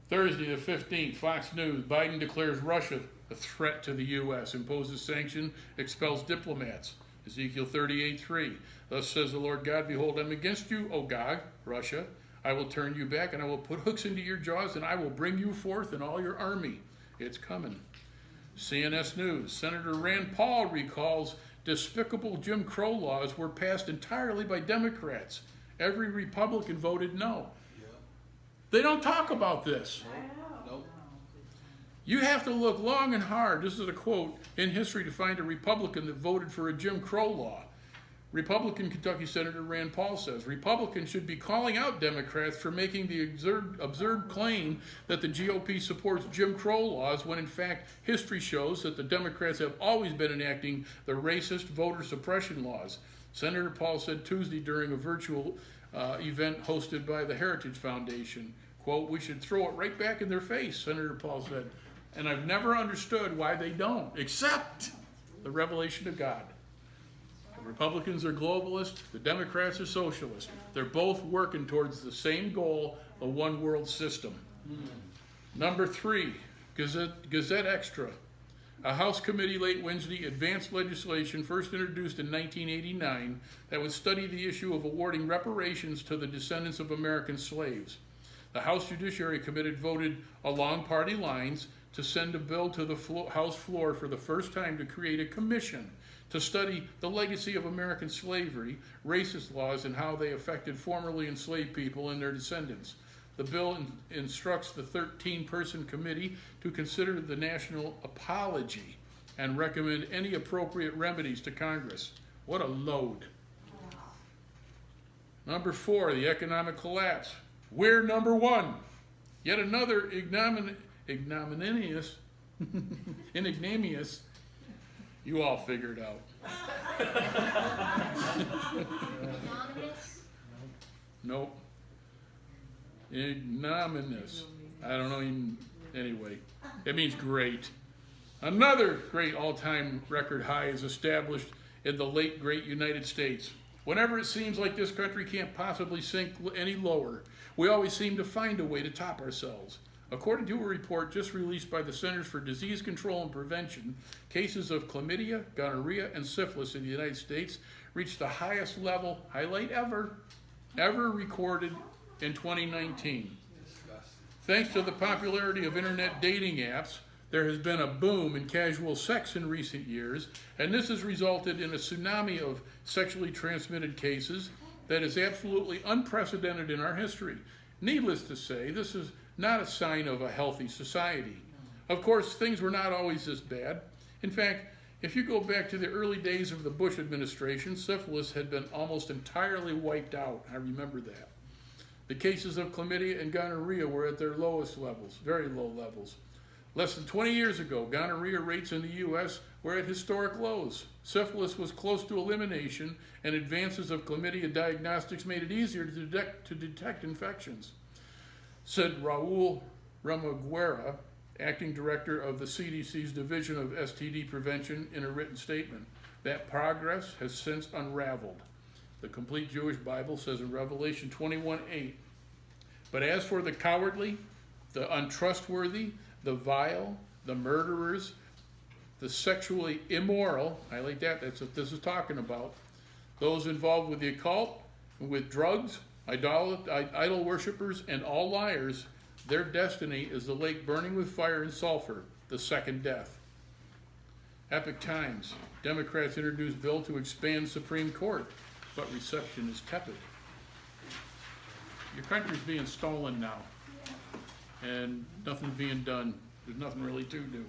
Thursday the 15th, Fox News, Biden declares Russia a threat to the U.S., imposes sanction, expels diplomats. Ezekiel 38:3, thus says the Lord God, behold, I'm against you, O Gog, Russia. I will turn you back, and I will put hooks into your jaws, and I will bring you forth in all your army. It's coming. CNS News, Senator Rand Paul recalls despicable Jim Crow laws were passed entirely by Democrats. Every Republican voted no. Yeah. They don't talk about this. Nope. You have to look long and hard, this is a quote, in history to find a Republican that voted for a Jim Crow law. Republican Kentucky Senator Rand Paul says, Republicans should be calling out Democrats for making the absurd claim that the GOP supports Jim Crow laws when in fact history shows that the Democrats have always been enacting the racist voter suppression laws. Senator Paul said Tuesday during a virtual event hosted by the Heritage Foundation, quote, we should throw it right back in their face, Senator Paul said, and I've never understood why they don't, except the revelation of God. Republicans are globalists, the Democrats are socialists. They're both working towards the same goal, a one world system. Number 3, Gazette Extra. A House committee late Wednesday advanced legislation first introduced in 1989 that would study the issue of awarding reparations to the descendants of American slaves. The House Judiciary Committee voted along party lines to send a bill to the House floor for the first time to create a commission to study the legacy of American slavery, racist laws, and how they affected formerly enslaved people and their descendants. The bill instructs the 13-person committee to consider the national apology and recommend any appropriate remedies to Congress. What a load. Number 4, the economic collapse. We're number 1. Yet another ignominious, you all figure it out. Anonymous? Nope. Ignominious. I don't know. Anyway, it means great. Another great all-time record high is established in the late great United States. Whenever it seems like this country can't possibly sink any lower, we always seem to find a way to top ourselves. According to a report just released by the Centers for Disease Control and Prevention, cases of chlamydia, gonorrhea, and syphilis in the United States reached the highest level, highlight ever recorded in 2019. Thanks to the popularity of internet dating apps, there has been a boom in casual sex in recent years, and this has resulted in a tsunami of sexually transmitted cases that is absolutely unprecedented in our history. Needless to say, this is not a sign of a healthy society. Of course, things were not always this bad. In fact, if you go back to the early days of the Bush administration, syphilis had been almost entirely wiped out. I remember that. The cases of chlamydia and gonorrhea were at their lowest levels, very low levels. Less than 20 years ago, gonorrhea rates in the U.S. were at historic lows. Syphilis was close to elimination, and advances of chlamydia diagnostics made it easier to detect infections, said Raul Ramaguera, acting director of the CDC's Division of STD Prevention, in a written statement. That progress has since unraveled. The Complete Jewish Bible says in Revelation 21:8, but as for the cowardly, the untrustworthy, the vile, the murderers, the sexually immoral, I like that, that's what this is talking about, those involved with the occult, with drugs, idol worshippers, and all liars, their destiny is the lake burning with fire and sulfur, the second death. Epic Times, Democrats introduce bill to expand Supreme Court, but reception is tepid. Your country's being stolen now, and nothing's being done. There's nothing really to do.